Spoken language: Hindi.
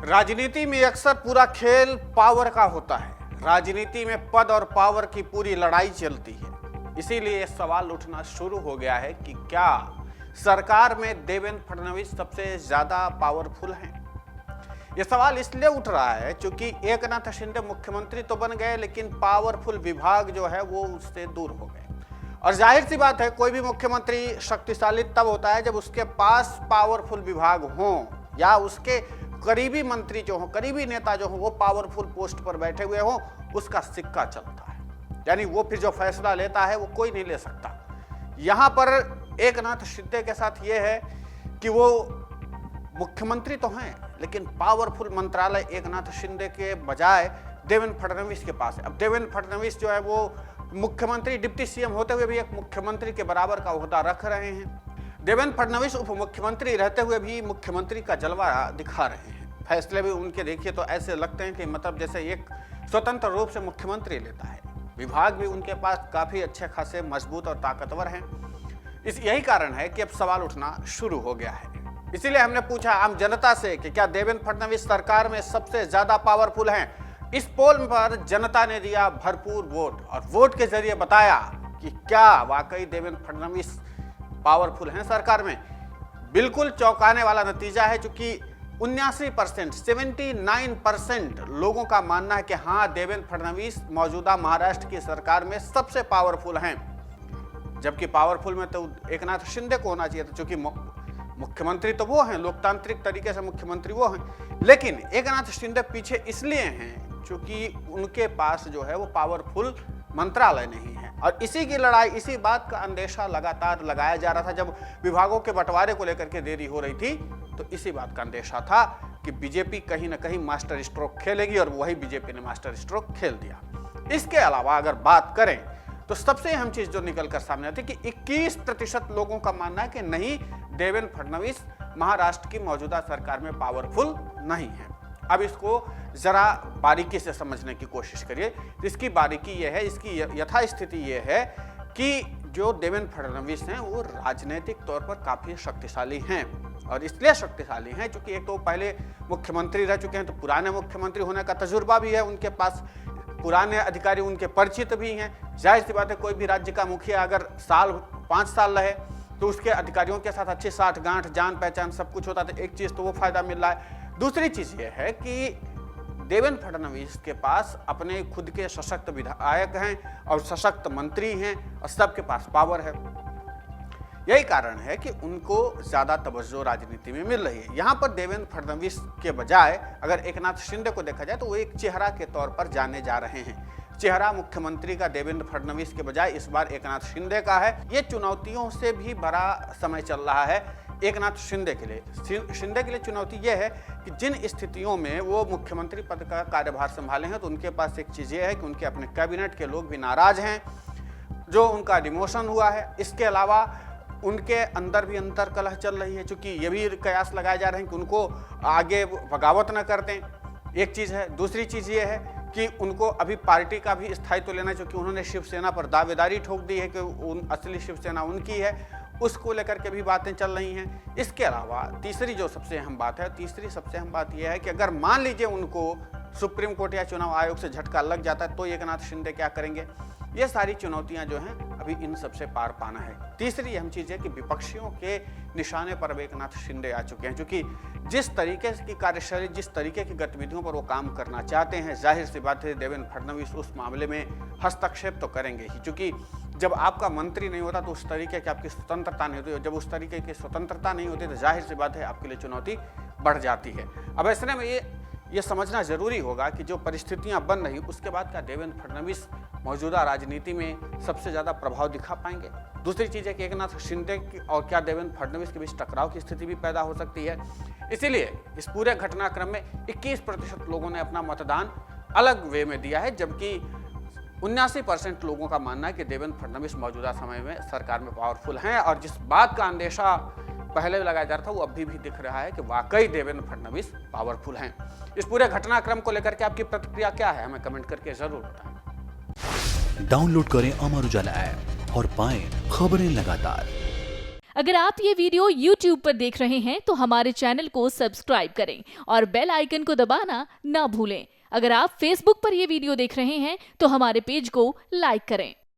राजनीति में अक्सर पूरा खेल पावर का होता है। राजनीति में पद और पावर की पूरी लड़ाई चलती है। इसीलिए सवाल उठना शुरू हो गया है कि क्या सरकार में देवेंद्र फडणवीस सबसे ज्यादा पावरफुल हैं? यह सवाल इसलिए उठ रहा है क्योंकि एकनाथ शिंदे मुख्यमंत्री तो बन गए, लेकिन पावरफुल विभाग जो है वो उससे दूर हो गए। और जाहिर सी बात है, कोई भी मुख्यमंत्री शक्तिशाली तब होता है जब उसके पास पावरफुल विभाग हों या उसके करीबी मंत्री जो हो, करीबी नेता जो हो, वो पावरफुल पोस्ट पर बैठे हुए हो, उसका सिक्का चलता है। यानी वो फिर जो फैसला लेता है वो कोई नहीं ले सकता। यहां पर एकनाथ शिंदे के साथ ये है कि वो मुख्यमंत्री तो हैं, लेकिन पावरफुल मंत्रालय एकनाथ शिंदे के बजाय देवेंद्र फडणवीस के पास है। अब देवेंद्र फडणवीस जो है वो मुख्यमंत्री, डिप्टी सीएम होते हुए भी एक मुख्यमंत्री के बराबर का ओहदा रख रहे हैं। देवेंद्र फडणवीस उप मुख्यमंत्री रहते हुए भी मुख्यमंत्री का जलवा दिखा रहे हैं। फैसले भी उनके देखिए तो ऐसे लगते हैं कि मतलब जैसे एक स्वतंत्र रूप से मुख्यमंत्री लेता है। विभाग भी उनके पास काफी अच्छे खासे मजबूत और ताकतवर हैं। यही कारण है कि अब सवाल उठना शुरू हो गया है। इसीलिए हमने पूछा आम जनता से कि क्या देवेंद्र फडणवीस सरकार में सबसे ज्यादा पावरफुल हैं? इस पोल पर जनता ने दिया भरपूर वोट और वोट के जरिए बताया कि क्या वाकई देवेंद्र फडणवीस पावरफुल हैं सरकार में। बिल्कुल चौंकाने वाला नतीजा है, क्योंकि 79% 79% लोगों का मानना है कि हाँ, देवेंद्र फडणवीस मौजूदा महाराष्ट्र की सरकार में सबसे पावरफुल हैं। जबकि पावरफुल में तो एकनाथ शिंदे को होना चाहिए था, क्योंकि मुख्यमंत्री तो वो हैं, लोकतांत्रिक तरीके से मुख्यमंत्री वो हैं। लेकिन एकनाथ शिंदे पीछे इसलिए हैं क्योंकि उनके पास जो है वो पावरफुल मंत्रालय नहीं है। और इसी की लड़ाई, इसी बात का अंदेशा लगातार लगाया जा रहा था। जब विभागों के बंटवारे को लेकर के देरी हो रही थी तो इसी बात का अंदेशा था कि बीजेपी कहीं ना कहीं मास्टर स्ट्रोक खेलेगी, और वही बीजेपी ने मास्टर स्ट्रोक खेल दिया। इसके अलावा अगर बात करें तो सबसे अहम चीज जो निकल कर सामने आती है कि 21% लोगों का मानना है कि नहीं, देवेंद्र फडणवीस महाराष्ट्र की मौजूदा सरकार में पावरफुल नहीं है। अब इसको जरा बारीकी से समझने की कोशिश करिए। इसकी बारीकी यह है, इसकी यथास्थिति यह है कि जो देवेंद्र फडणवीस हैं वो राजनीतिक तौर पर काफी शक्तिशाली हैं। और इसलिए शक्तिशाली हैं क्योंकि एक तो पहले मुख्यमंत्री रह चुके हैं, तो पुराने मुख्यमंत्री होने का तजुर्बा भी है उनके पास, पुराने अधिकारी उनके परिचित भी हैं। जाहिर सी बात है, कोई भी राज्य का मुखिया अगर 5 साल रहे तो उसके अधिकारियों के साथ अच्छी साठगांठ, जान पहचान सब कुछ होता था। एक चीज तो वो फायदा मिल रहा है। दूसरी चीज ये है कि देवेंद्र फडणवीस के पास अपने खुद के सशक्त विधायक हैं और सशक्त मंत्री हैं और सबके पास पावर है। यही कारण है कि उनको ज्यादा तवज्जो राजनीति में मिल रही है। यहाँ पर देवेंद्र फडणवीस के बजाय अगर एकनाथ शिंदे को देखा जाए तो वो एक चेहरा के तौर पर जाने जा रहे हैं। चेहरा मुख्यमंत्री का देवेंद्र फडणवीस के बजाय इस बार एकनाथ शिंदे का है। ये चुनौतियों से भी बड़ा समय चल रहा है एकनाथ शिंदे के लिए। शिंदे के लिए चुनौती यह है कि जिन स्थितियों में वो मुख्यमंत्री पद का कार्यभार संभाले हैं, तो उनके पास एक चीज ये है कि उनके अपने कैबिनेट के लोग भी नाराज हैं, जो उनका डिमोशन हुआ है। इसके अलावा उनके अंदर भी अंतर कलह चल रही है, क्योंकि ये भी कयास लगाए जा रहे हैं कि उनको आगे बगावत न कर दें। एक चीज है। दूसरी चीज ये है कि उनको अभी पार्टी का भी स्थायित्व लेना है, क्योंकि उन्होंने शिवसेना पर दावेदारी ठोक दी है कि असली शिवसेना उनकी है। उसको लेकर के भी बातें चल रही हैं। इसके अलावा तीसरी जो सबसे अहम बात है, तीसरी सबसे अहम बात यह है कि अगर मान लीजिए उनको सुप्रीम कोर्ट या चुनाव आयोग से झटका लग जाता है तो एकनाथ शिंदे क्या करेंगे? ये सारी चुनौतियां जो हैं अभी इन सबसे पार पाना है। तीसरी अहम चीज है कि विपक्षियों के निशाने पर अब एकनाथ शिंदे आ चुके हैं, क्योंकि जिस तरीके की कार्यशैली, जिस तरीके की गतिविधियों पर वो काम करना चाहते हैं, जाहिर सी बात है देवेंद्र फडणवीस उस मामले में हस्तक्षेप तो करेंगे ही। क्योंकि जब आपका मंत्री नहीं होता तो उस तरीके की आपकी स्वतंत्रता नहीं होती, जब उस तरीके की स्वतंत्रता नहीं होती तो जाहिर सी बात है आपके लिए चुनौती बढ़ जाती है। अब ऐसे में ये समझना जरूरी होगा कि जो परिस्थितियां बन रही उसके बाद क्या देवेंद्र फडणवीस मौजूदा राजनीति में सबसे ज्यादा प्रभाव दिखा पाएंगे? दूसरी चीज है कि एकनाथ शिंदे और क्या देवेंद्र फडणवीस के बीच टकराव की स्थिति भी पैदा हो सकती है। इसीलिए इस पूरे घटनाक्रम में 21% लोगों ने अपना मतदान अलग वे में दिया है, जबकि 79% लोगों का मानना है कि देवेंद्र फडणवीस मौजूदा समय में सरकार में पावरफुल हैं। और जिस बात का अंदेशा पहले लगाया जा रहा था वो अभी भी दिख रहा है कि वाकई देवेंद्र फडणवीस पावरफुल हैं। इस पूरे घटनाक्रम को लेकर के आपकी प्रतिक्रिया क्या है, हमें कमेंट करके जरूर बताएं। डाउनलोड करें अमर उजाला ऐप और पाएं खबरें लगातार। अगर आप ये वीडियो YouTube पर देख रहे हैं तो हमारे चैनल को सब्सक्राइब करें और बेल आइकन को दबाना ना भूलें। अगर आप Facebook पर ये वीडियो देख रहे हैं तो हमारे पेज को लाइक करें।